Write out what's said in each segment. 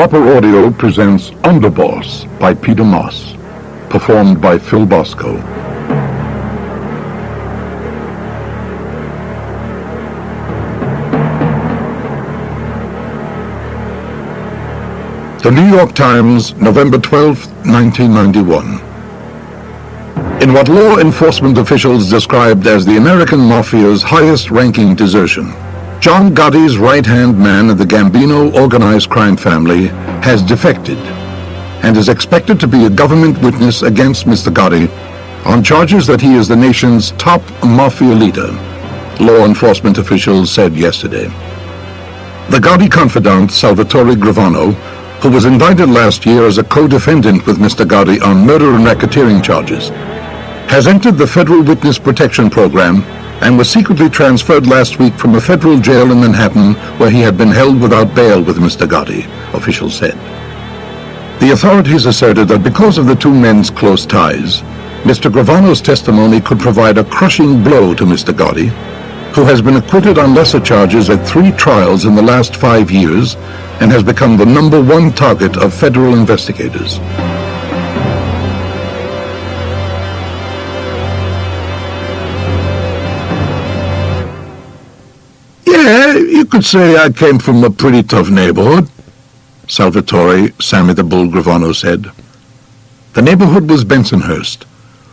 Proper Audio presents Underboss by Peter Maas, performed by Bosco. The New York Times, November 12, 1991. In what law enforcement officials described as the American Mafia's highest-ranking desertion, John Gotti's right-hand man of the Gambino organized crime family has defected and is expected to be a government witness against Mr. Gotti on charges that he is the nation's top Mafia leader, law enforcement officials said yesterday. The Gotti confidant, Salvatore Gravano, who was indicted last year as a co-defendant with Mr. Gotti on murder and racketeering charges, has entered the Federal Witness Protection Program and was secretly transferred last week from a federal jail in Manhattan where he had been held without bail with Mr. Gotti, officials said. The authorities asserted that because of the two men's close ties, Mr. Gravano's testimony could provide a crushing blow to Mr. Gotti, who has been acquitted on lesser charges at 3 trials in the last 5 years and has become the #1 target of federal investigators. Yeah, you could say I came from a pretty tough neighborhood, Salvatore, Sammy the Bull Gravano said. The neighborhood was Bensonhurst,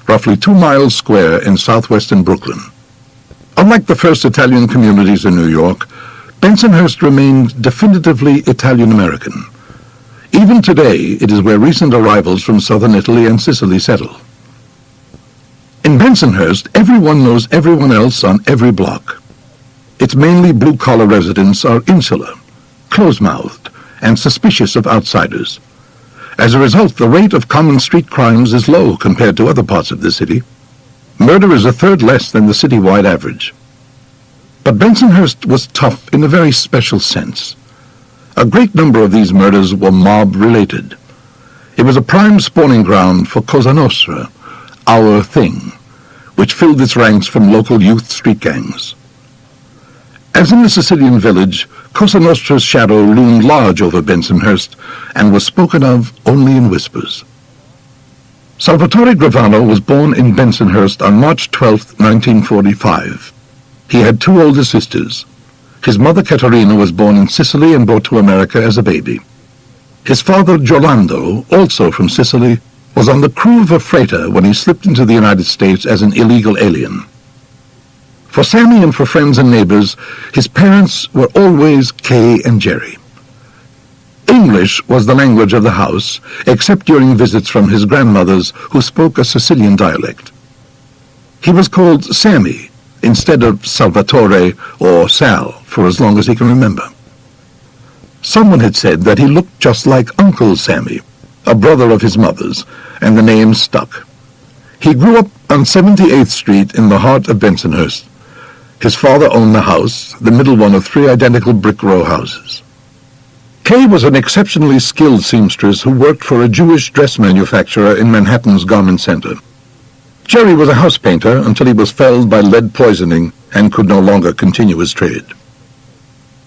roughly 2 miles square in southwestern Brooklyn. Unlike the first Italian communities in New York, Bensonhurst remained definitively Italian-American. Even today, it is where recent arrivals from southern Italy and Sicily settle. In Bensonhurst, everyone knows everyone else on every block. Its mainly blue-collar residents are insular, close-mouthed, and suspicious of outsiders. As a result, the rate of common street crimes is low compared to other parts of the city. Murder is a third less than the citywide average. But Bensonhurst was tough in a very special sense. A great number of these murders were mob-related. It was a prime spawning ground for Cosa Nostra, our thing, which filled its ranks from local youth street gangs. As in the Sicilian village, Cosa Nostra's shadow loomed large over Bensonhurst and was spoken of only in whispers. Salvatore Gravano was born in Bensonhurst on March 12, 1945. He had 2 older sisters. His mother, Caterina, was born in Sicily and brought to America as a baby. His father, Giolando, also from Sicily, was on the crew of a freighter when he slipped into the United States as an illegal alien. For Sammy and for friends and neighbors, his parents were always Kay and Jerry. English was the language of the house, except during visits from his grandmothers who spoke a Sicilian dialect. He was called Sammy instead of Salvatore or Sal for as long as he can remember. Someone had said that he looked just like Uncle Sammy, a brother of his mother's, and the name stuck. He grew up on 78th Street in the heart of Bensonhurst. His father owned the house, the middle one of 3 identical brick row houses. Kay was an exceptionally skilled seamstress who worked for a Jewish dress manufacturer in Manhattan's Garment Center. Jerry was a house painter until he was felled by lead poisoning and could no longer continue his trade.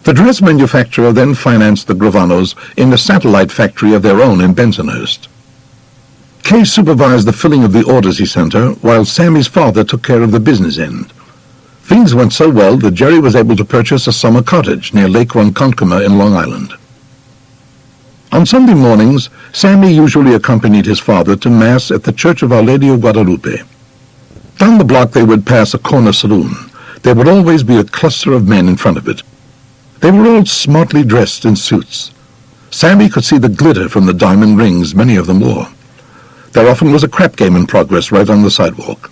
The dress manufacturer then financed the Gravanos in a satellite factory of their own in Bensonhurst. Kay supervised the filling of the orders he sent her, while Sammy's father took care of the business end. Things went so well that Jerry was able to purchase a summer cottage near Lake Ronkonkoma in Long Island. On Sunday mornings, Sammy usually accompanied his father to Mass at the Church of Our Lady of Guadalupe. Down the block they would pass a corner saloon. There would always be a cluster of men in front of it. They were all smartly dressed in suits. Sammy could see the glitter from the diamond rings many of them wore. There often was a crap game in progress right on the sidewalk.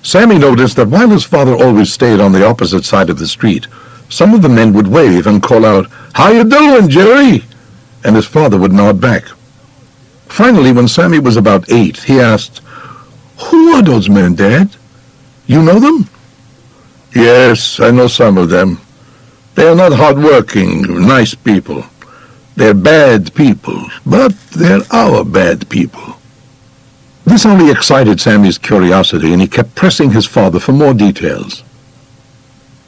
Sammy noticed that while his father always stayed on the opposite side of the street, some of the men would wave and call out, "How you doing, Jerry?" and his father would nod back. Finally, when Sammy was about 8, he asked, "Who are those men, Dad? You know them?" "Yes, I know some of them. They are not hard-working, nice people. They're bad people, but they're our bad people." This only excited Sammy's curiosity, and he kept pressing his father for more details.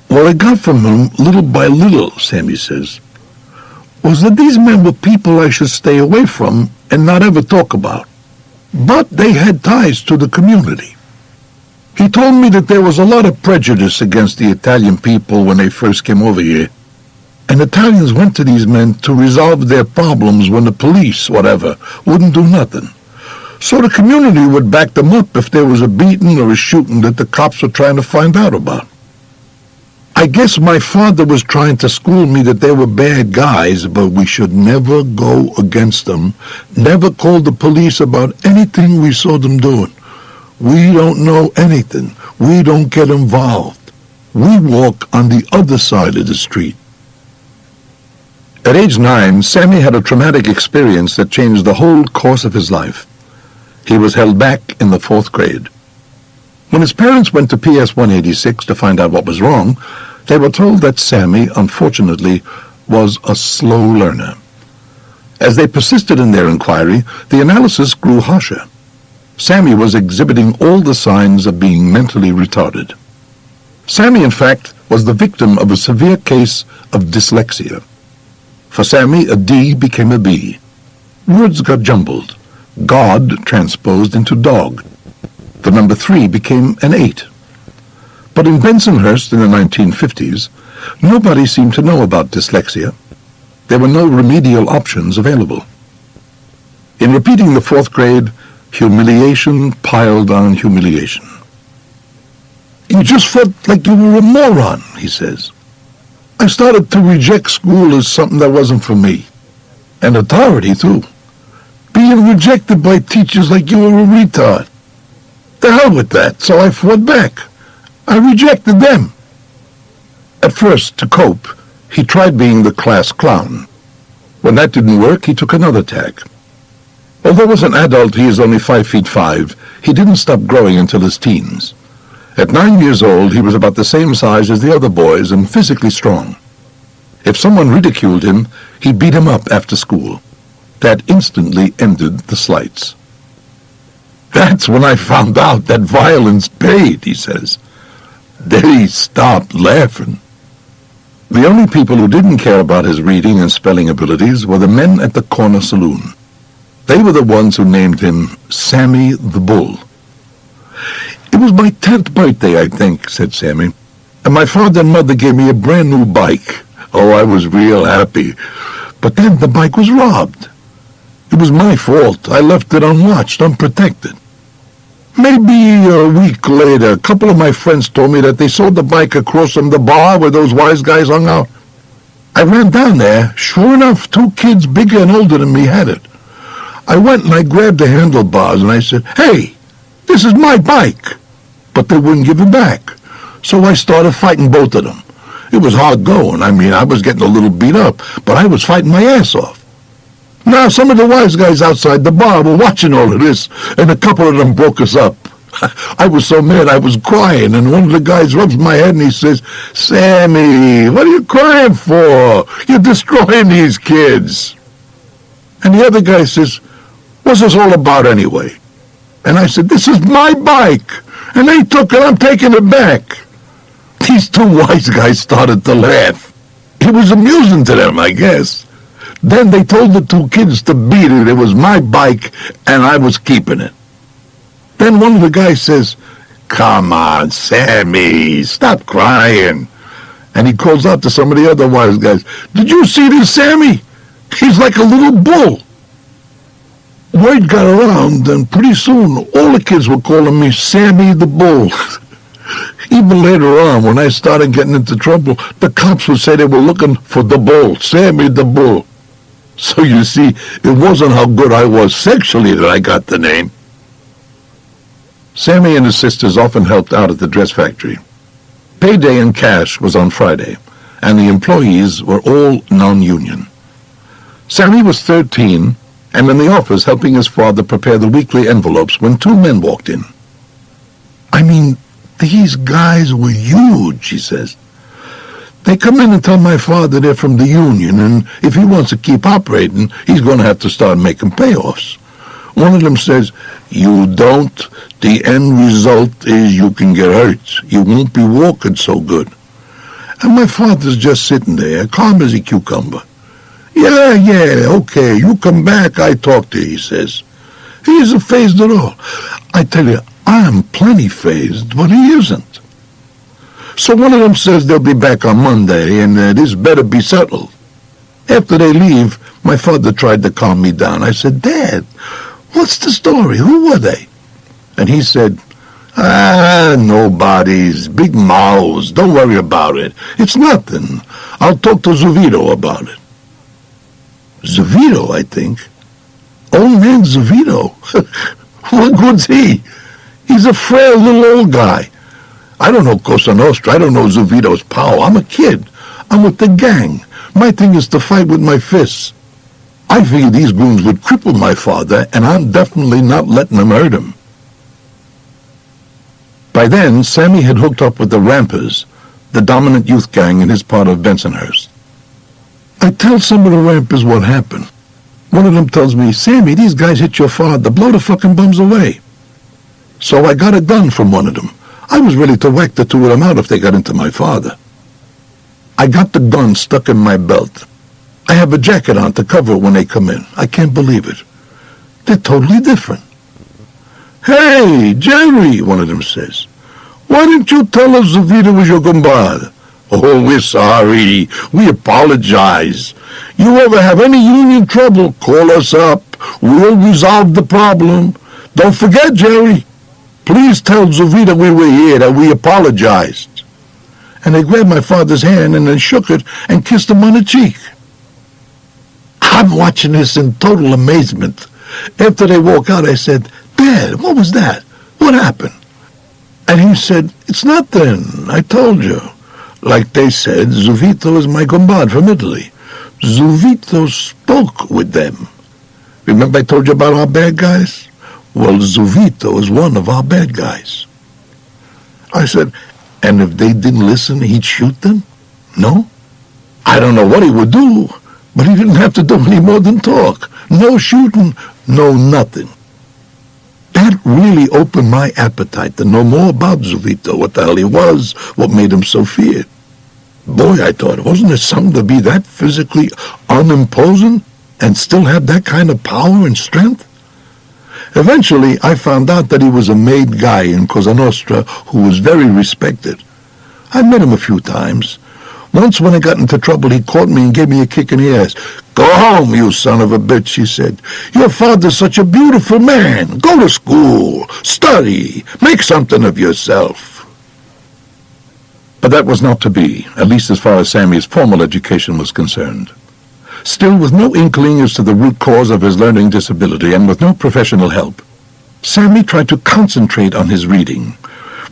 "Well, I got from him little by little," Sammy says. was that these men were people I should stay away from and not ever talk about. But they had ties to the community. He told me that there was a lot of prejudice against the Italian people when they first came over here, and Italians went to these men to resolve their problems when the police, whatever, wouldn't do nothing. So the community would back them up if there was a beating or a shooting that the cops were trying to find out about. I guess my father was trying to school me that they were bad guys, but we should never go against them, never call the police about anything we saw them doing. We don't know anything. We don't get involved. We walk on the other side of the street. At age 9, Sammy had a traumatic experience that changed the whole course of his life. He was held back in the 4th grade. When his parents went to PS 186 to find out what was wrong, they were told that Sammy, unfortunately, was a slow learner. As they persisted in their inquiry, the analysis grew harsher. Sammy was exhibiting all the signs of being mentally retarded. Sammy, in fact, was the victim of a severe case of dyslexia. For Sammy, a D became a B. Words got jumbled. God transposed into dog. The number 3 became an 8. But in Bensonhurst in the 1950s, nobody seemed to know about dyslexia. There were no remedial options available. In repeating the 4th grade, humiliation piled on humiliation. You just felt like you were a moron, he says. I started to reject school as something that wasn't for me. And authority, too. Being rejected by teachers like you were a retard. The hell with that, so I fought back. I rejected them. At first, to cope, he tried being the class clown. When that didn't work, he took another tack. Although as an adult he is only 5 feet 5, he didn't stop growing until his teens. At 9 years old, he was about the same size as the other boys and physically strong. If someone ridiculed him, he beat him up after school. That instantly ended the slights. That's when I found out that violence paid, he says. They stopped laughing. The only people who didn't care about his reading and spelling abilities were the men at the corner saloon. They were the ones who named him Sammy the Bull. It was my 10th birthday, I think, said Sammy, and my father and mother gave me a brand new bike. Oh, I was real happy. But then the bike was robbed. It was my fault. I left it unwatched, unprotected. Maybe a week later, a couple of my friends told me that they saw the bike across from the bar where those wise guys hung out. I ran down there. Sure enough, 2 kids bigger and older than me had it. I went and I grabbed the handlebars and I said, "Hey, this is my bike." But they wouldn't give it back. So I started fighting both of them. It was hard going. I mean, I was getting a little beat up, but I was fighting my ass off. Now, some of the wise guys outside the bar were watching all of this, and a couple of them broke us up. I was so mad I was crying, and one of the guys rubs my head and he says, "Sammy, what are you crying for? You're destroying these kids." And the other guy says, "What's this all about anyway?" And I said, "This is my bike, and they took it, I'm taking it back." These 2 wise guys started to laugh. It was amusing to them, I guess. Then they told the 2 kids to beat it. It was my bike, and I was keeping it. Then one of the guys says, "Come on, Sammy, stop crying." And he calls out to some of the other wise guys, "Did you see this Sammy? He's like a little bull." Word got around, and pretty soon all the kids were calling me Sammy the Bull. Even later on, when I started getting into trouble, the cops would say they were looking for the bull, Sammy the Bull. So you see, it wasn't how good I was sexually that I got the name. Sammy and his sisters often helped out at the dress factory. Payday in cash was on Friday, and the employees were all non-union. Sammy was 13 and in the office helping his father prepare the weekly envelopes when 2 men walked in. "I mean, these guys were huge," he says. "They come in and tell my father they're from the union, and if he wants to keep operating, he's going to have to start making payoffs. One of them says, 'You don't. The end result is you can get hurt. You won't be walking so good.' And my father's just sitting there, calm as a cucumber. Yeah, okay, you come back, I talk to you, he says. He isn't phased at all. I tell you, I am plenty phased, but he isn't. So one of them says they'll be back on Monday, and this better be settled. After they leave, my father tried to calm me down. I said, Dad, what's the story? Who were they? And he said, nobodies, big mouths, don't worry about it. It's nothing. I'll talk to Zuvito about it. Zuvito, I think. Old man Zuvito. What good's he? He's a frail little old guy. I don't know Cosa Nostra. I don't know Zuvito's power. I'm a kid. I'm with the gang. My thing is to fight with my fists. I figured these goons would cripple my father, and I'm definitely not letting them hurt him. By then, Sammy had hooked up with the Rampers, the dominant youth gang in his part of Bensonhurst. I tell some of the Rampers what happened. One of them tells me, Sammy, these guys hit your father, blow the fucking bums away. So I got a gun from one of them. I was ready to whack the two of them out if they got into my father. I got the gun stuck in my belt. I have a jacket on to cover it when they come in. I can't believe it. They're totally different. Hey, Jerry, one of them says, why didn't you tell us Zuvito was your gumbad? Oh, we're sorry. We apologize. You ever have any union trouble, call us up. We'll resolve the problem. Don't forget, Jerry. Please tell Zuvito we were here, that we apologized. And they grabbed my father's hand and then shook it and kissed him on the cheek. I'm watching this in total amazement. After they walk out, I said, Dad, what was that? What happened? And he said, it's nothing. I told you. Like they said, Zuvito is my gumbad from Italy. Zuvito spoke with them. Remember I told you about our bad guys? Well, Zuvito is one of our bad guys. I said, and if they didn't listen, he'd shoot them? No? I don't know what he would do, but he didn't have to do any more than talk. No shooting, no nothing. That really opened my appetite to know more about Zuvito, what the hell he was, what made him so feared. Boy, I thought, wasn't it something to be that physically unimposing and still have that kind of power and strength? Eventually, I found out that he was a made guy in Cosa Nostra who was very respected. I met him a few times. Once when I got into trouble, he caught me and gave me a kick in the ass. Go home, you son of a bitch, he said. Your father's such a beautiful man. Go to school, study, make something of yourself. But that was not to be, at least as far as Sammy's formal education was concerned. Still, with no inkling as to the root cause of his learning disability and with no professional help, Sammy tried to concentrate on his reading,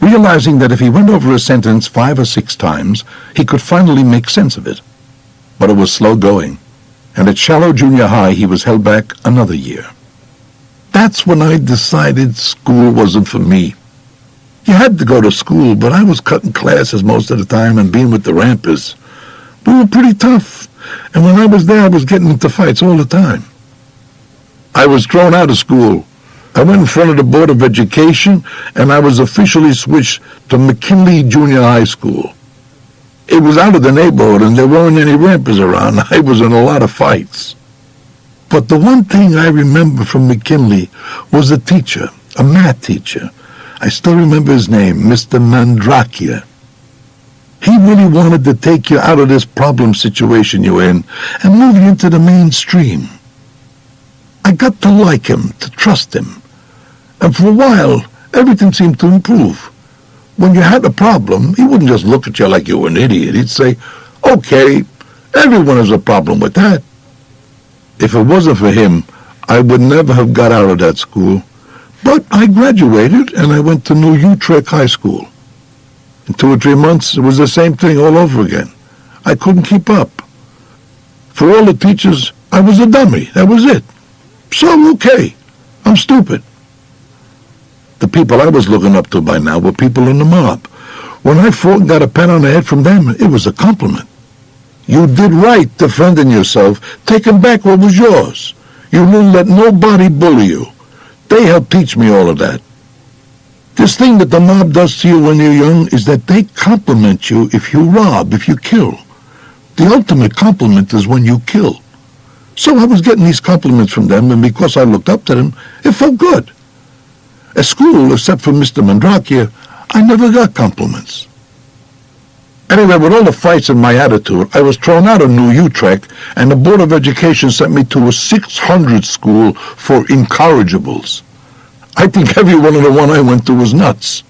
realizing that if he went over a sentence 5 or 6 times, he could finally make sense of it. But it was slow going, and at Shallow Junior High he was held back another year. That's when I decided school wasn't for me. You had to go to school, but I was cutting classes most of the time and being with the Rampers. We were pretty tough, and when I was there I was getting into fights all the time. I was thrown out of school. I went in front of the Board of Education, and I was officially switched to McKinley Junior High School. It was out of the neighborhood, and there weren't any Rampers around. I was in a lot of fights. But the one thing I remember from McKinley was a teacher, a math teacher. I still remember his name, Mr. Mandrakia. He really wanted to take you out of this problem situation you're in and move you into the mainstream. I got to like him, to trust him. And for a while, everything seemed to improve. When you had a problem, he wouldn't just look at you like you were an idiot. He'd say, okay, everyone has a problem with that. If it wasn't for him, I would never have got out of that school. But I graduated, and I went to New Utrecht High School. In 2 or 3 months, it was the same thing all over again. I couldn't keep up. For all the teachers, I was a dummy. That was it. So, okay, I'm stupid. The people I was looking up to by now were people in the mob. When I fought and got a pat on the head from them, it was a compliment. You did right defending yourself, taking back what was yours. You didn't let nobody bully you. They helped teach me all of that. This thing that the mob does to you when you're young is that they compliment you if you rob, if you kill. The ultimate compliment is when you kill. So I was getting these compliments from them, and because I looked up to them, it felt good. At school, except for Mr. Mandrakia, I never got compliments. Anyway, with all the fights and my attitude, I was thrown out of New Utrecht, and the Board of Education sent me to a 600 school for incorrigibles. I think everyone in the one I went to was nuts.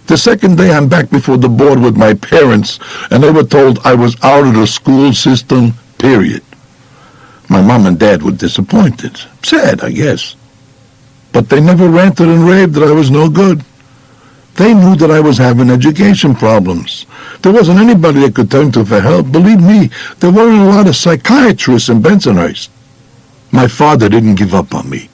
The second day, I'm back before the board with my parents, and they were told I was out of the school system, period. My mom and dad were disappointed. Sad, I guess. But they never ranted and raved that I was no good. They knew that I was having education problems. There wasn't anybody they could turn to for help. Believe me, there weren't a lot of psychiatrists in Bensonhurst. My father didn't give up on me.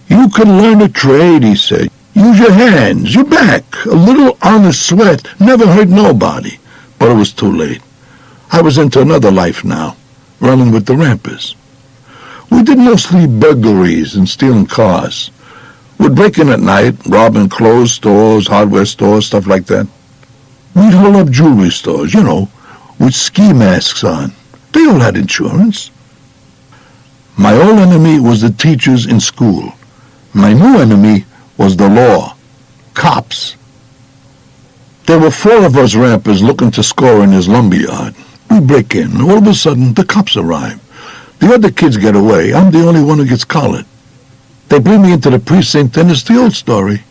You can learn a trade, he said. Use your hands, your back. A little honest sweat never hurt nobody. But it was too late. I was into another life now, running with the rampers. We did mostly burglaries and stealing cars. We'd break in at night, robbing clothes stores, hardware stores, stuff like that. We'd hold up jewelry stores, with ski masks on. They all had insurance. My old enemy was the teachers in school. My new enemy was the law. Cops. There were 4 of us rampers looking to score in his lumberyard. We break in. All of a sudden, the cops arrive. The other kids get away. I'm the only one who gets collared. They bring me into the precinct, and it's the old story.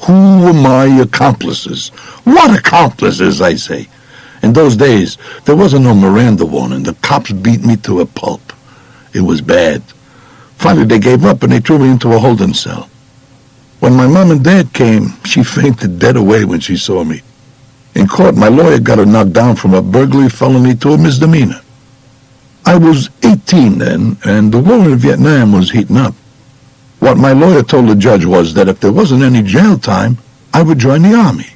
Who were my accomplices? What accomplices, I say? In those days, there wasn't no Miranda warning. The cops beat me to a pulp. It was bad. Finally, they gave up, and they threw me into a holding cell. When my mom and dad came, she fainted dead away when she saw me. In court, my lawyer got her knocked down from a burglary felony to a misdemeanor. I was 18 then, and the war in Vietnam was heating up. What my lawyer told the judge was that if there wasn't any jail time, I would join the army.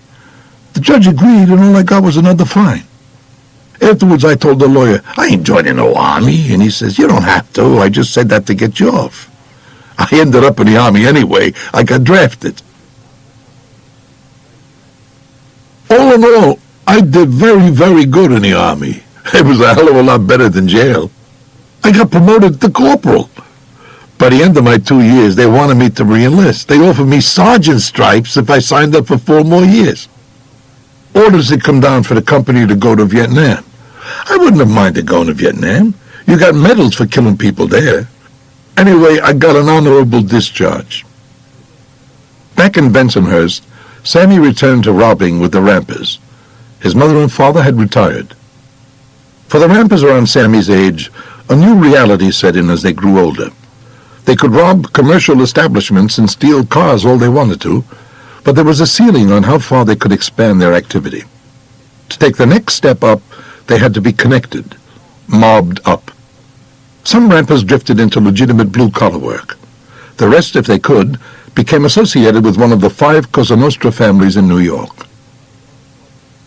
The judge agreed, and all I got was another fine. Afterwards, I told the lawyer, I ain't joining no army, and he says, you don't have to. I just said that to get you off. I ended up in the army anyway. I got drafted. All in all, I did very, very good in the army. It was a hell of a lot better than jail. I got promoted to corporal. By the end of my 2 years, they wanted me to re-enlist. They offered me sergeant stripes if I signed up for 4 more years. Orders had come down for the company to go to Vietnam. I wouldn't have minded going to Vietnam. You got medals for killing people there. Anyway, I got an honorable discharge. Back in Bensonhurst, Sammy returned to robbing with the rampers. His mother and father had retired. For the rampers around Sammy's age, a new reality set in as they grew older. They could rob commercial establishments and steal cars all they wanted to, but there was a ceiling on how far they could expand their activity. To take the next step up, they had to be connected, mobbed up. Some rampers drifted into legitimate blue-collar work. The rest, if they could, became associated with one of the 5 Cosa Nostra families in New York.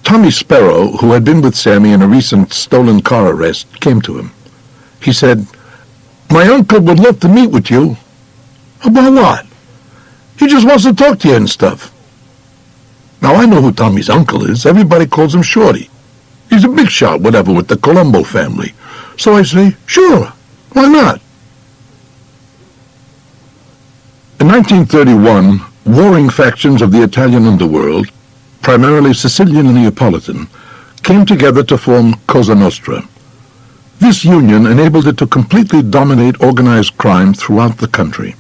Tommy Sparrow, who had been with Sammy in a recent stolen car arrest, came to him. He said, "My uncle would love to meet with you." "About what?" "He just wants to talk to you and stuff." Now, I know who Tommy's uncle is. Everybody calls him Shorty. He's a big shot, whatever, with the Colombo family. So I say, sure, why not? In 1931, warring factions of the Italian underworld, primarily Sicilian and Neapolitan, came together to form Cosa Nostra. This union enabled it to completely dominate organized crime throughout the country.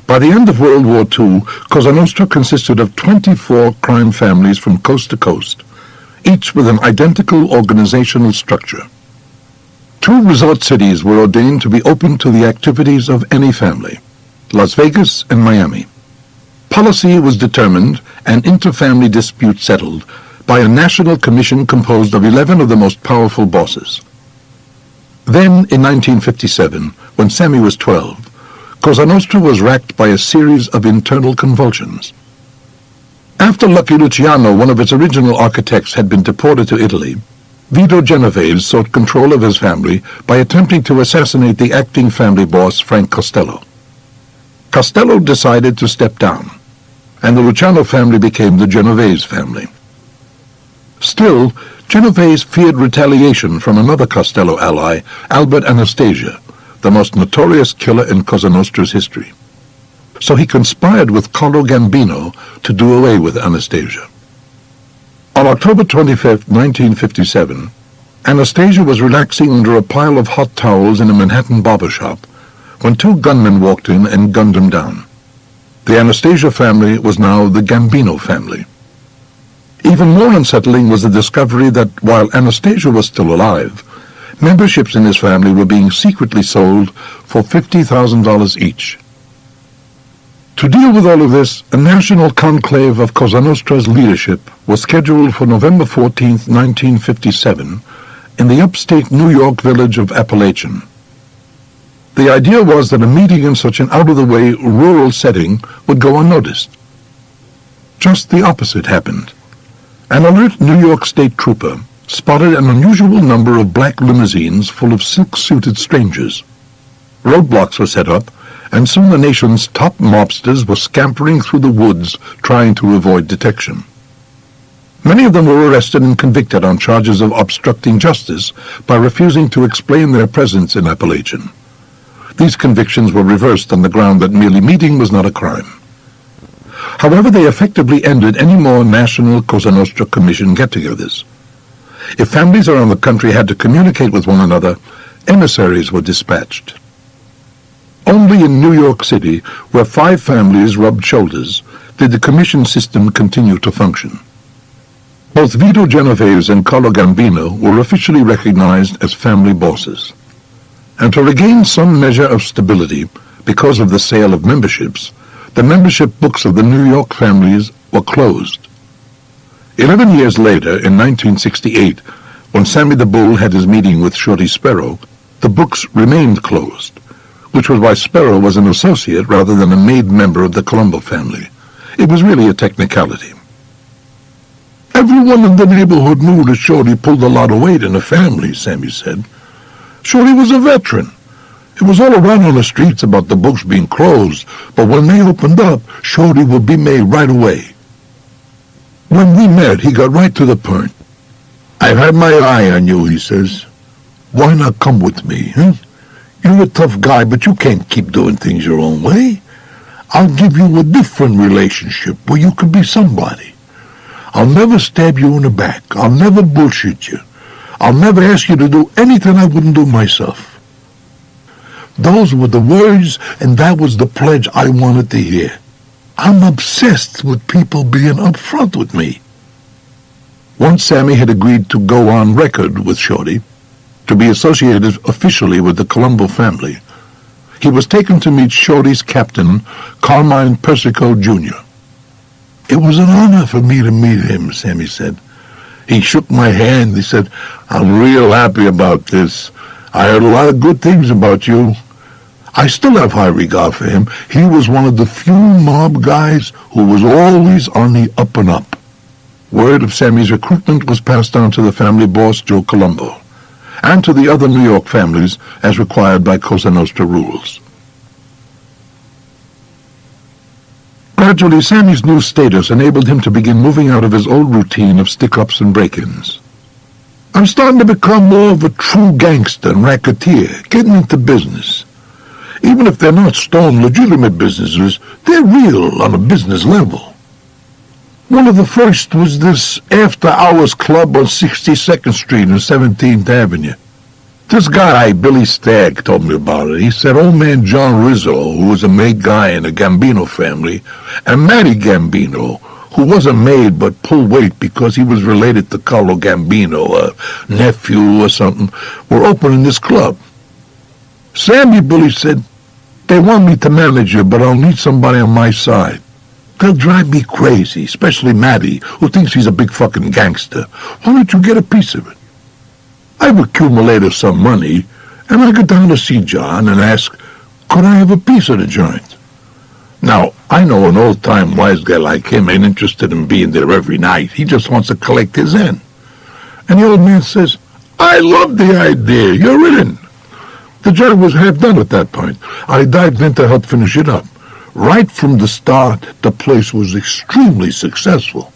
By the end of World War II, Cosa Nostra consisted of 24 crime families from coast to coast, each with an identical organizational structure. 2 resort cities were ordained to be open to the activities of any family, Las Vegas and Miami. Policy was determined and inter-family disputes settled by a national commission composed of 11 of the most powerful bosses. Then, in 1957, when Sammy was 12, Cosa Nostra was racked by a series of internal convulsions. After Lucky Luciano, one of its original architects, had been deported to Italy, Vito Genovese sought control of his family by attempting to assassinate the acting family boss, Frank Costello. Costello decided to step down, and the Luciano family became the Genovese family. Still, Genovese feared retaliation from another Costello ally, Albert Anastasia, the most notorious killer in Cosa Nostra's history. So he conspired with Carlo Gambino to do away with Anastasia. On October 25, 1957, Anastasia was relaxing under a pile of hot towels in a Manhattan barber shop when two gunmen walked in and gunned him down. The Anastasia family was now the Gambino family. Even more unsettling was the discovery that while Anastasia was still alive, memberships in his family were being secretly sold for $50,000 each. To deal with all of this, a national conclave of Cosa Nostra's leadership was scheduled for November 14, 1957, in the upstate New York village of Appalachian. The idea was that a meeting in such an out-of-the-way rural setting would go unnoticed. Just the opposite happened. An alert New York State trooper spotted an unusual number of black limousines full of silk-suited strangers. Roadblocks were set up, and soon the nation's top mobsters were scampering through the woods trying to avoid detection. Many of them were arrested and convicted on charges of obstructing justice by refusing to explain their presence in Appalachian. These convictions were reversed on the ground that merely meeting was not a crime. However, they effectively ended any more national Cosa Nostra Commission get-togethers. If families around the country had to communicate with one another, emissaries were dispatched. Only in New York City, where 5 families rubbed shoulders, did the commission system continue to function. Both Vito Genovese and Carlo Gambino were officially recognized as family bosses. And to regain some measure of stability, because of the sale of memberships, the membership books of the New York families were closed. 11 years later, in 1968, when Sammy the Bull had his meeting with Shorty Sparrow, the books remained closed, which was why Sparrow was an associate rather than a made member of the Colombo family. It was really a technicality. Everyone in the neighborhood knew that Shorty pulled a lot of weight in the family, Sammy said. Shorty was a veteran. It was all around on the streets about the books being closed, but when they opened up, Shorty would be made right away. When we met, he got right to the point. I've had my eye on you, he says. Why not come with me, huh? You're a tough guy, but you can't keep doing things your own way. I'll give you a different relationship where you can be somebody. I'll never stab you in the back. I'll never bullshit you. I'll never ask you to do anything I wouldn't do myself. Those were the words, and that was the pledge I wanted to hear. I'm obsessed with people being upfront with me. Once Sammy had agreed to go on record with Shorty, to be associated officially with the Colombo family, he was taken to meet Shorty's captain, Carmine Persico, Jr. It was an honor for me to meet him, Sammy said. He shook my hand. He said, I'm real happy about this. I heard a lot of good things about you. I still have high regard for him. He was one of the few mob guys who was always on the up and up. Word of Sammy's recruitment was passed on to the family boss, Joe Colombo, and to the other New York families as required by Cosa Nostra rules. Gradually, Sammy's new status enabled him to begin moving out of his old routine of stick-ups and break-ins. I'm starting to become more of a true gangster and racketeer, getting into business. Even if they're not stone legitimate businesses, they're real on a business level. One of the first was this after-hours club on 62nd Street and 17th Avenue. This guy, Billy Stagg, told me about it. He said old man John Rizzo, who was a made guy in the Gambino family, and Matty Gambino, who wasn't made but pulled weight because he was related to Carlo Gambino, a nephew or something, were opening this club. Sammy, Billy said, they want me to manage it, but I'll need somebody on my side. They'll drive me crazy, especially Matty, who thinks he's a big fucking gangster. Why don't you get a piece of it? I've accumulated some money, and I go down to see John and ask, could I have a piece of the joint? Now, I know an old-time wise guy like him ain't interested in being there every night. He just wants to collect his end. And the old man says, I love the idea. You're in. The joint was half done at that point. I dived in to help finish it up. Right from the start, the place was extremely successful.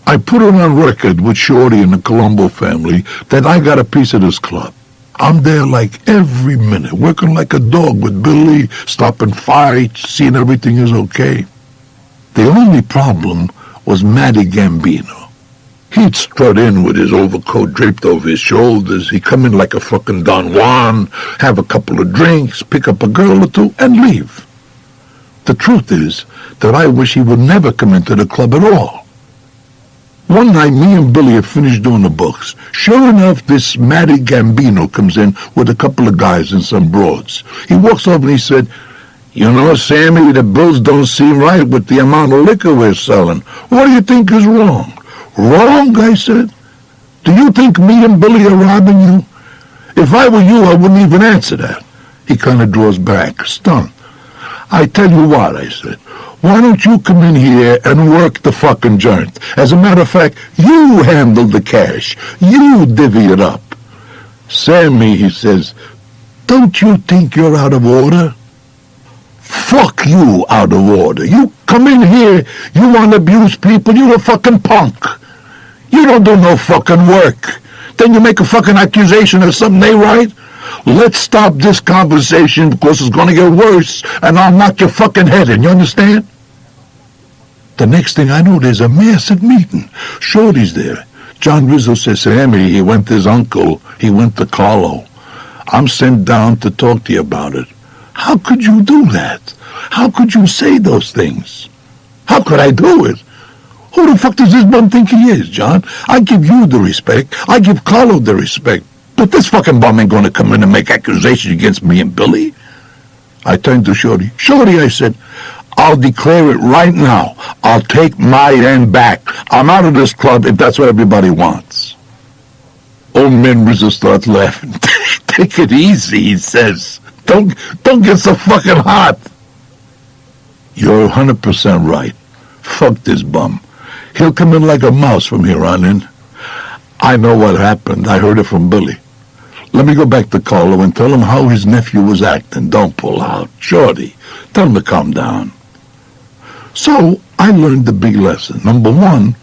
I put it on record with Shorty and the Colombo family that I got a piece of this club. I'm there like every minute, working like a dog with Billy, stopping fights, seeing everything is okay. The only problem was Matty Gambino. He'd strut in with his overcoat draped over his shoulders. He'd come in like a fucking Don Juan, have a couple of drinks, pick up a girl or two, and leave. The truth is that I wish he would never come into the club at all. One night, me and Billy had finished doing the books. Sure enough, this Matty Gambino comes in with a couple of guys and some broads. He walks over and he said, "You know, Sammy, the bills don't seem right with the amount of liquor we're selling. What do you think is wrong?" "Wrong?" I said. "Do you think me and Billy are robbing you? If I were you, I wouldn't even answer that." He kind of draws back, stunned. "I tell you what," I said, "why don't you come in here and work the fucking joint? As a matter of fact, you handle the cash. You divvy it up." "Sammy," he says, "don't you think you're out of order?" "Fuck you, out of order. You come in here, you want to abuse people, you're a fucking punk. You don't do no fucking work. Then you make a fucking accusation of something they write? Let's stop this conversation because it's going to get worse and I'll knock your fucking head in, you understand?" The next thing I know, there's a massive meeting. Shorty's there. John Rizzo says, "Sammy, he went to his uncle. He went to Carlo. I'm sent down to talk to you about it." How could you do that? How could you say those things? How could I do it? Who the fuck does this bum think he is, John? I give you the respect. I give Carlo the respect. But this fucking bum ain't gonna come in and make accusations against me and Billy. I turned to Shorty. "Shorty," I said, "I'll declare it right now. I'll take my end back. I'm out of this club if that's what everybody wants." Old man Rizzo starts laughing. "Take it easy," he says. Don't get so fucking hot." "You're 100% right. Fuck this bum. He'll come in like a mouse from here on in. I know what happened. I heard it from Billy. Let me go back to Carlo and tell him how his nephew was acting. Don't pull out. Shorty, tell him to calm down." So I learned the big lesson. Number one,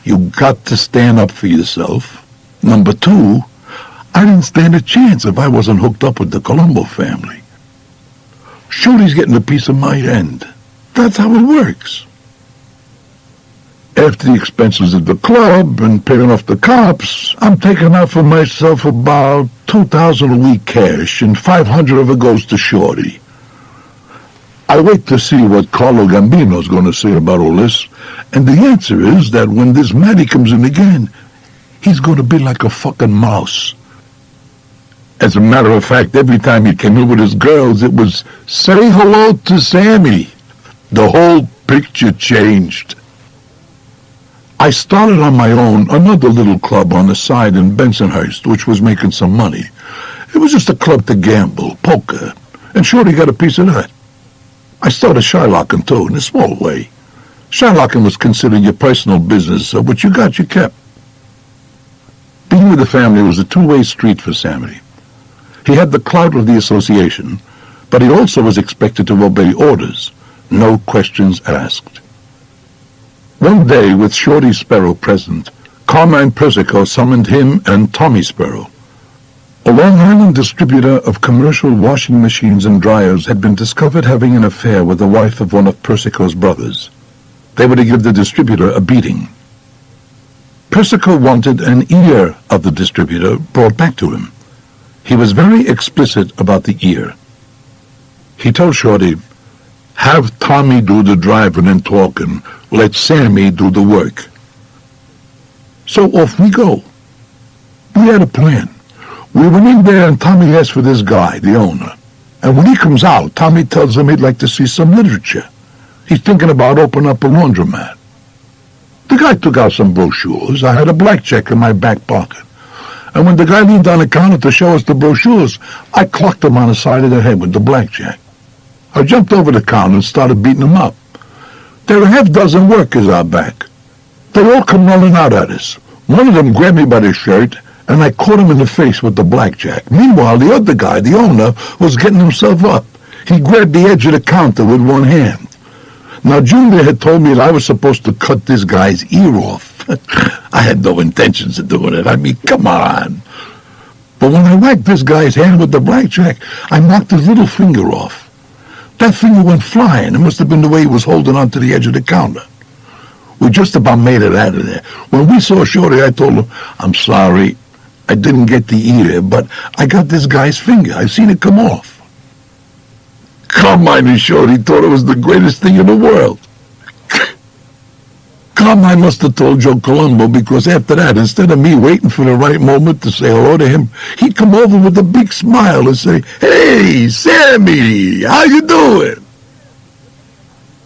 you got to stand up for yourself. Number two, I didn't stand a chance if I wasn't hooked up with the Colombo family. Shorty's getting a piece of my end. That's how it works. After the expenses of the club and paying off the cops, I'm taking out for myself about $2,000 a week cash, and $500 of it goes to Shorty. I wait to see what Carlo Gambino's going to say about all this, and the answer is that when this Matty comes in again, he's going to be like a fucking mouse. As a matter of fact, every time he came in with his girls, it was, "Say hello to Sammy." The whole picture changed. I started on my own another little club on the side in Bensonhurst, which was making some money. It was just a club to gamble, poker, and Shorty got a piece of that. I started Shylocking too, in a small way. Shylocking was considered your personal business, so what you got, you kept. Being with the family was a two-way street for Sammy. He had the clout of the association, but he also was expected to obey orders, no questions asked. One day, with Shorty Sparrow present, Carmine Persico summoned him and Tommy Sparrow. A Long Island distributor of commercial washing machines and dryers had been discovered having an affair with the wife of one of Persico's brothers. They were to give the distributor a beating. Persico wanted an ear of the distributor brought back to him. He was very explicit about the ear. He told Shorty, "Have Tommy do the driving and talking. Let Sammy do the work." So off we go. We had a plan. We went in there and Tommy asked for this guy, the owner. And when he comes out, Tommy tells him he'd like to see some literature. He's thinking about opening up a laundromat. The guy took out some brochures. I had a blackjack in my back pocket. And when the guy leaned on the counter to show us the brochures, I clocked him on the side of the head with the blackjack. I jumped over the counter and started beating him up. There were a half-dozen workers out back. They all come running out at us. One of them grabbed me by the shirt, and I caught him in the face with the blackjack. Meanwhile, the other guy, the owner, was getting himself up. He grabbed the edge of the counter with one hand. Now, Junior had told me that I was supposed to cut this guy's ear off. I had no intentions of doing it. I mean, come on. But when I whacked this guy's hand with the blackjack, I knocked his little finger off. That finger went flying. It must have been the way he was holding on to the edge of the counter. We just about made it out of there. When we saw Shorty, I told him, I'm sorry, I didn't get the ear, but I got this guy's finger. I've seen it come off. Carmine and Shorty thought it was the greatest thing in the world. Carmine must have told Joe Colombo, because after that, instead of me waiting for the right moment to say hello to him, he'd come over with a big smile and say, Hey, Sammy, how you doing?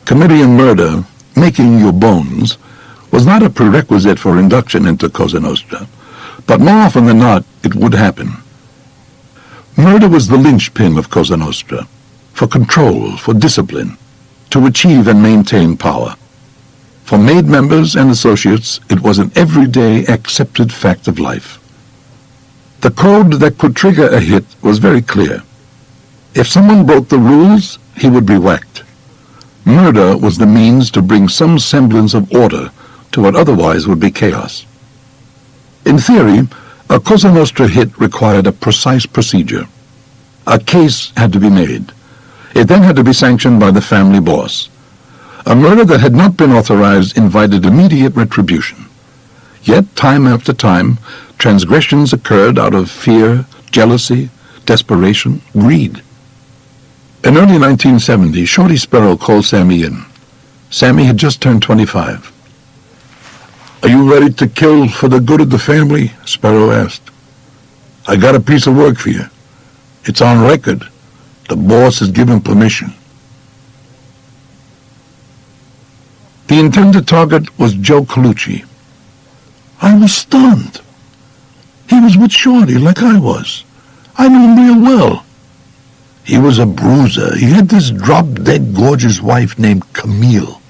Committing murder, making your bones, was not a prerequisite for induction into Cosa Nostra, but more often than not, it would happen. Murder was the linchpin of Cosa Nostra, for control, for discipline, to achieve and maintain power. For maid members and associates, it was an everyday accepted fact of life. The code that could trigger a hit was very clear. If someone broke the rules, he would be whacked. Murder was the means to bring some semblance of order to what otherwise would be chaos. In theory, a Cosa Nostra hit required a precise procedure. A case had to be made. It then had to be sanctioned by the family boss. A murder that had not been authorized invited immediate retribution. Yet, time after time, transgressions occurred out of fear, jealousy, desperation, greed. In early 1970, Shorty Sparrow called Sammy in. Sammy had just turned 25. Are you ready to kill for the good of the family? Sparrow asked. I got a piece of work for you. It's on record. The boss has given permission. The intended target was Joe Colucci. I was stunned. He was with Shorty like I was. I knew him real well. He was a bruiser. He had this drop-dead gorgeous wife named Camille.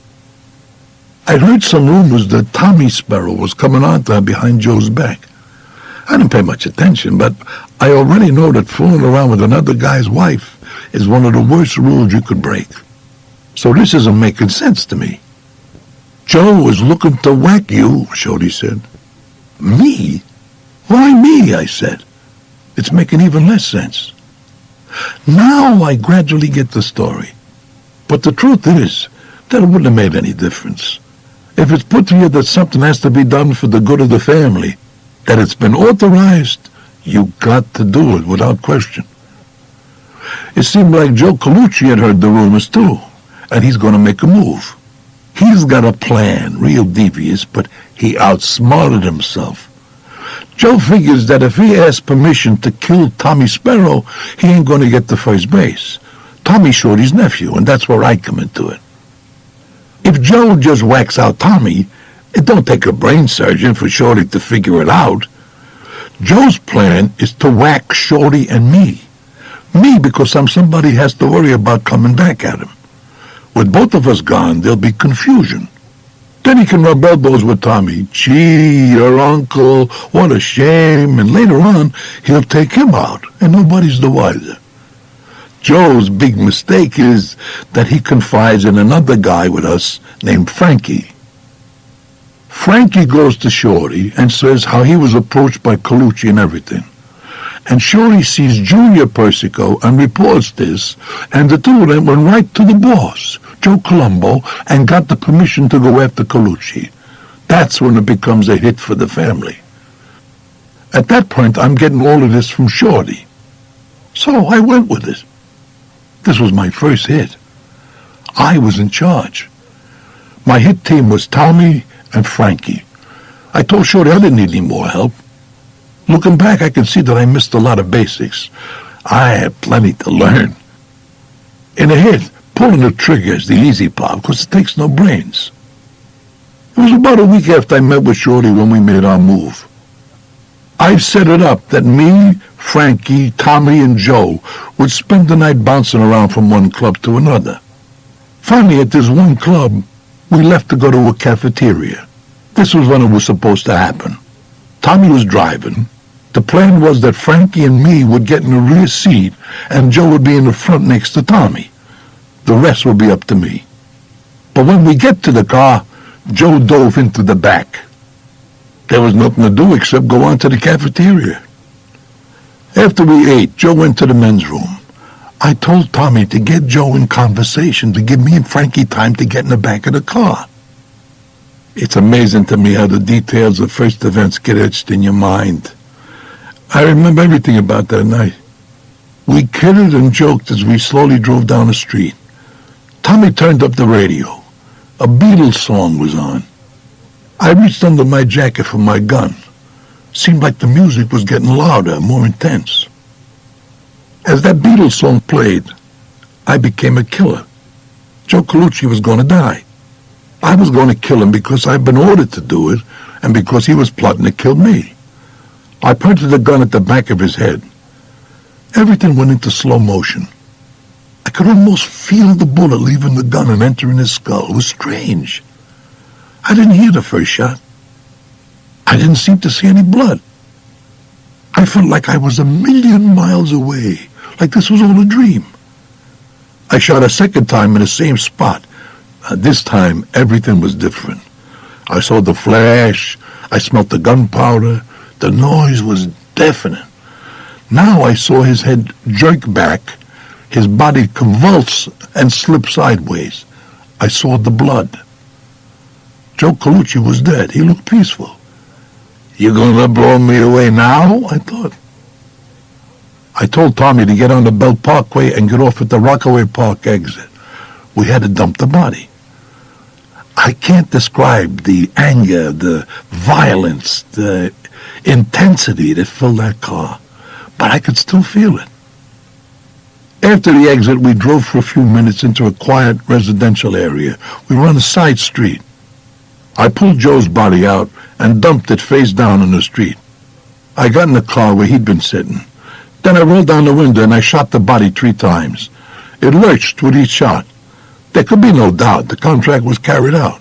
I'd heard some rumors that Tommy Sparrow was coming on to her behind Joe's back. I didn't pay much attention, but I already know that fooling around with another guy's wife is one of the worst rules you could break. So this isn't making sense to me. Joe was looking to whack you, Shorty said. Me? Why me? I said. It's making even less sense. Now I gradually get the story. But the truth is that it wouldn't have made any difference. If it's put to you that something has to be done for the good of the family, that it's been authorized, you got to do it without question. It seemed like Joe Colucci had heard the rumors too, and he's going to make a move. He's got a plan, real devious, but he outsmarted himself. Joe figures that if he asks permission to kill Tommy Sparrow, he ain't going to get to first base. Tommy's Shorty's nephew, and that's where I come into it. If Joe just whacks out Tommy, it don't take a brain surgeon for Shorty to figure it out. Joe's plan is to whack Shorty and me. Me because I'm somebody has to worry about coming back at him. With both of us gone, there'll be confusion. Then he can rub elbows with Tommy. Gee, your uncle, what a shame. And later on, he'll take him out, and nobody's the wiser. Joe's big mistake is that he confides in another guy with us named Frankie. Frankie goes to Shorty and says how he was approached by Colucci and everything. And Shorty sees Junior Persico and reports this, and the two of them went right to the boss, Joe Colombo, and got the permission to go after Colucci. That's when it becomes a hit for the family. At that point, I'm getting all of this from Shorty. So I went with it. This was my first hit. I was in charge. My hit team was Tommy and Frankie. I told Shorty I didn't need any more help. Looking back, I can see that I missed a lot of basics. I had plenty to learn. In a hit, pulling the trigger is the easy part because it takes no brains. It was about a week after I met with Shorty when we made our move. I set it up that me, Frankie, Tommy, and Joe would spend the night bouncing around from one club to another. Finally, at this one club, we left to go to a cafeteria. This was when it was supposed to happen. Tommy was driving. The plan was that Frankie and me would get in the rear seat and Joe would be in the front next to Tommy. The rest would be up to me. But when we get to the car, Joe dove into the back. There was nothing to do except go on to the cafeteria. After we ate, Joe went to the men's room. I told Tommy to get Joe in conversation to give me and Frankie time to get in the back of the car. It's amazing to me how the details of first events get etched in your mind. I remember everything about that night. We kidded and joked as we slowly drove down the street. Tommy turned up the radio. A Beatles song was on. I reached under my jacket for my gun. Seemed like the music was getting louder, more intense. As that Beatles song played, I became a killer. Joe Colucci was going to die. I was going to kill him because I'd been ordered to do it and because he was plotting to kill me. I pointed the gun at the back of his head. Everything went into slow motion. I could almost feel the bullet leaving the gun and entering his skull. It was strange. I didn't hear the first shot. I didn't seem to see any blood. I felt like I was 1,000,000 miles away, like this was all a dream. I shot a second time in the same spot. This time, everything was different. I saw the flash. I smelt the gunpowder. The noise was deafening. Now I saw his head jerk back, his body convulse and slip sideways. I saw the blood. Joe Colucci was dead. He looked peaceful. "You gonna blow me away now?" I thought. I told Tommy to get on the Belt Parkway and get off at the Rockaway Park exit. We had to dump the body. I can't describe the anger, the violence, the intensity that filled that car, but I could still feel it. After the exit, we drove for a few minutes into a quiet residential area. We were on a side street. I pulled Joe's body out and dumped it face down in the street. I got in the car where he'd been sitting. Then I rolled down the window and I shot the body 3 times. It lurched with each shot. There could be no doubt the contract was carried out.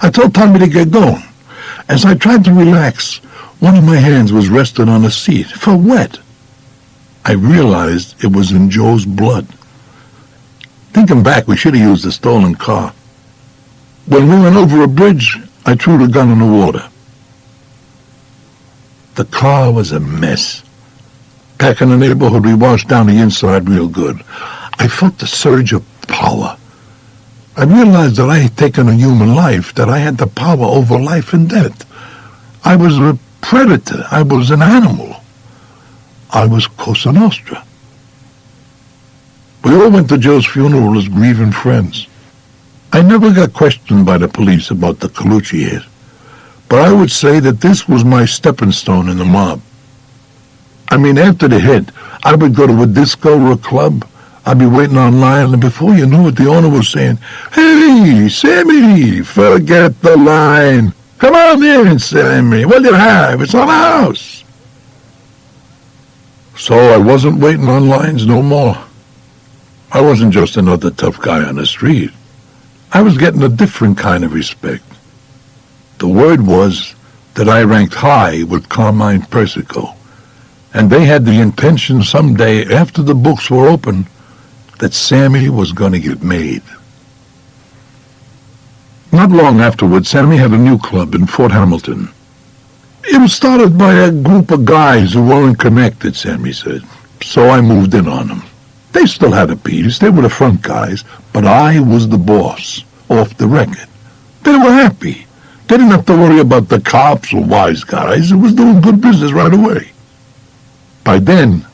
I told Tommy to get going. As I tried to relax, one of my hands was resting on the seat. It felt wet. I realized it was in Joe's blood. Thinking back, we should have used the stolen car. When we went over a bridge, I threw the gun in the water. The car was a mess. Back in the neighborhood, we washed down the inside real good. I felt the surge of power. I realized that I had taken a human life, that I had the power over life and death. I was a predator. I was an animal. I was Cosa Nostra. We all went to Joe's funeral as grieving friends. I never got questioned by the police about the Colucci hit, but I would say that this was my stepping stone in the mob. I mean, after the hit, I would go to a disco or a club. I'd be waiting online, and before you knew it, the owner was saying, "Hey, Sammy, forget the line. Come on in, Sammy. What do you have? It's our house." So I wasn't waiting on lines no more. I wasn't just another tough guy on the street. I was getting a different kind of respect. The word was that I ranked high with Carmine Persico, and they had the intention someday, after the books were open, that Sammy was going to get made. Not long afterwards, Sammy had a new club in Fort Hamilton. It was started by a group of guys who weren't connected, Sammy said, so I moved in on them. They still had a piece. They were the front guys, but I was the boss, off the record. They were happy. They didn't have to worry about the cops or wise guys. It was doing good business right away. By then,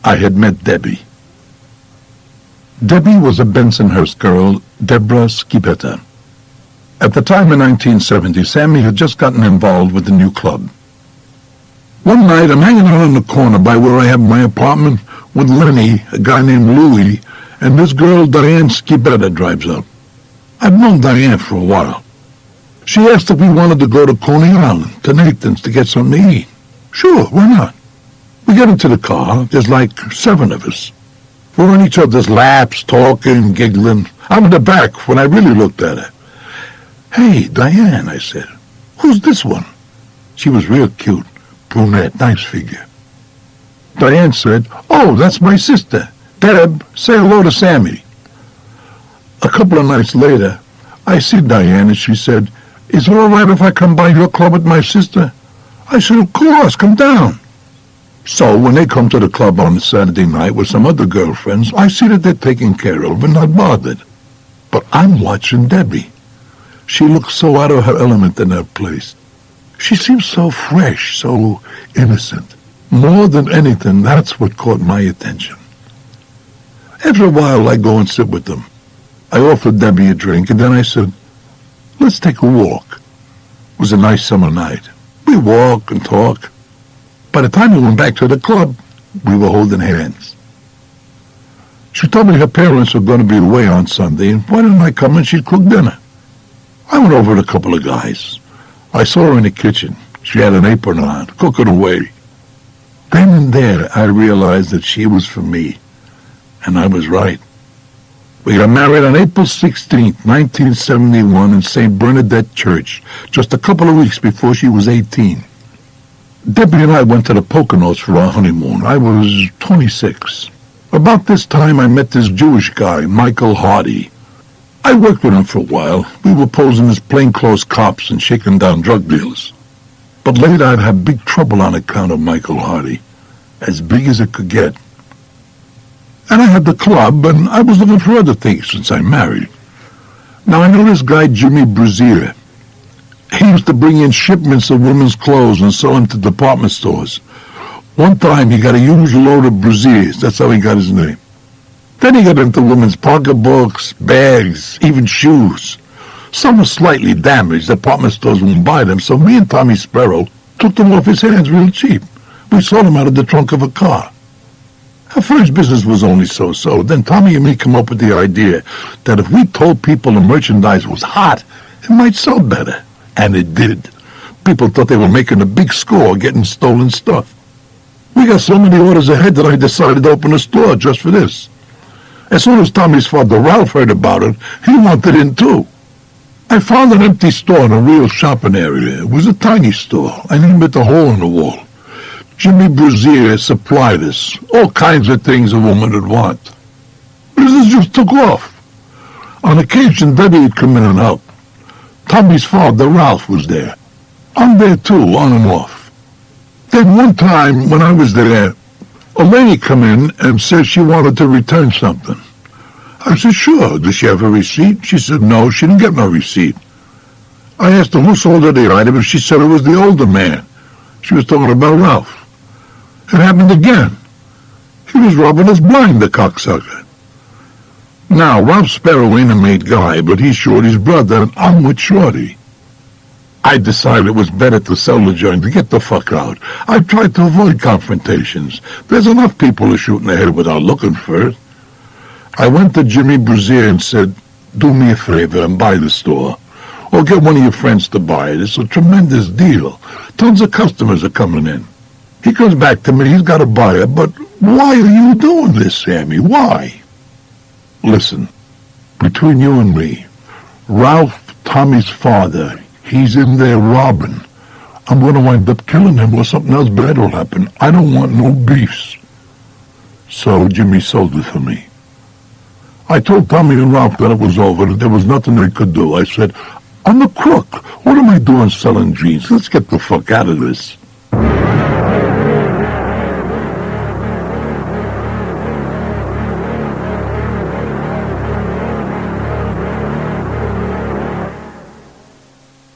I had met Debbie. Debbie was a Bensonhurst girl, Deborah Schibetta. At the time in 1970, Sammy had just gotten involved with the new club. One night, I'm hanging out on the corner by where I have my apartment with Lenny, a guy named Louie, and this girl, Diane Schibetta, drives up. I've known Diane for a while. She asked if we wanted to go to Coney Island, to Nathan's, to get something to eat. Sure, why not? We get into the car. There's like 7 of us. We're on each other's laps, talking, giggling. I'm in the back when I really looked at her. "Hey, Diane," I said. "Who's this one?" She was real cute, brunette, nice figure. Diane said, "Oh, that's my sister. Deb, say hello to Sammy." A couple of nights later, I see Diane and she said, "Is it all right if I come by your club with my sister?" I said, "Of course, come down." So when they come to the club on a Saturday night with some other girlfriends, I see that they're taken care of and not bothered. But I'm watching Debbie. She looks so out of her element in that place. She seems so fresh, so innocent. More than anything, that's what caught my attention. After a while, I go and sit with them. I offered Debbie a drink, and then I said, let's take a walk. It was a nice summer night. We walk and talk. By the time we went back to the club, we were holding hands. She told me her parents were going to be away on Sunday, and why didn't I come and she'd cook dinner? I went over to a couple of guys. I saw her in the kitchen. She had an apron on, cooking away. Then and there, I realized that she was for me, and I was right. We got married on April 16th, 1971 in St. Bernadette Church, just a couple of weeks before she was 18. Debbie and I went to the Poconos for our honeymoon. I was 26. About this time, I met this Jewish guy, Michael Hardy. I worked with him for a while. We were posing as plainclothes cops and shaking down drug dealers. But later I'd had big trouble on account of Michael Hardy, as big as it could get. And I had the club, and I was looking for other things since I married. Now I know this guy Jimmy Brazier. He used to bring in shipments of women's clothes and sell them to department stores. One time he got a huge load of brassieres. That's how he got his name. Then he got into women's pocketbooks, bags, even shoes. Some were slightly damaged. Department stores wouldn't buy them, so me and Tommy Sparrow took them off his hands real cheap. We sold them out of the trunk of a car. At first business was only so-so. Then Tommy and me come up with the idea that if we told people the merchandise was hot, it might sell better. And it did. People thought they were making a big score getting stolen stuff. We got so many orders ahead that I decided to open a store just for this. As soon as Tommy's father Ralph heard about it, he wanted in too. I found an empty store in a real shopping area. It was a tiny store. I named it the Hole in the Wall. Jimmy Brazier supplied us all kinds of things a woman would want. Business just took off. On occasion, Debbie would come in and help. Tommy's father Ralph was there. I'm there too, on and off. Then one time when I was there, a lady come in and said she wanted to return something. I said, sure. Does she have a receipt? She said, no, she didn't get no receipt. I asked her who sold her the item, and she said it was the older man. She was talking about Ralph. It happened again. He was robbing us blind, the cocksucker. Now, Ralph Sparrow ain't a made guy, but he's Shorty's brother, and I'm with Shorty. I decided it was better to sell the joint to get the fuck out. I tried to avoid confrontations. There's enough people to shoot in the head without looking for it. I went to Jimmy Brazier and said, do me a favor and buy the store. Or get one of your friends to buy it. It's a tremendous deal. Tons of customers are coming in. He comes back to me, he's got a buyer, but why are you doing this, Sammy? Why? Listen, between you and me, Ralph, Tommy's father, he's in there robbing. I'm going to wind up killing him or something else bad will happen. I don't want no beefs. So Jimmy sold it for me. I told Tommy and Ralph that it was over, that there was nothing they could do. I said, I'm a crook. What am I doing selling jeans? Let's get the fuck out of this.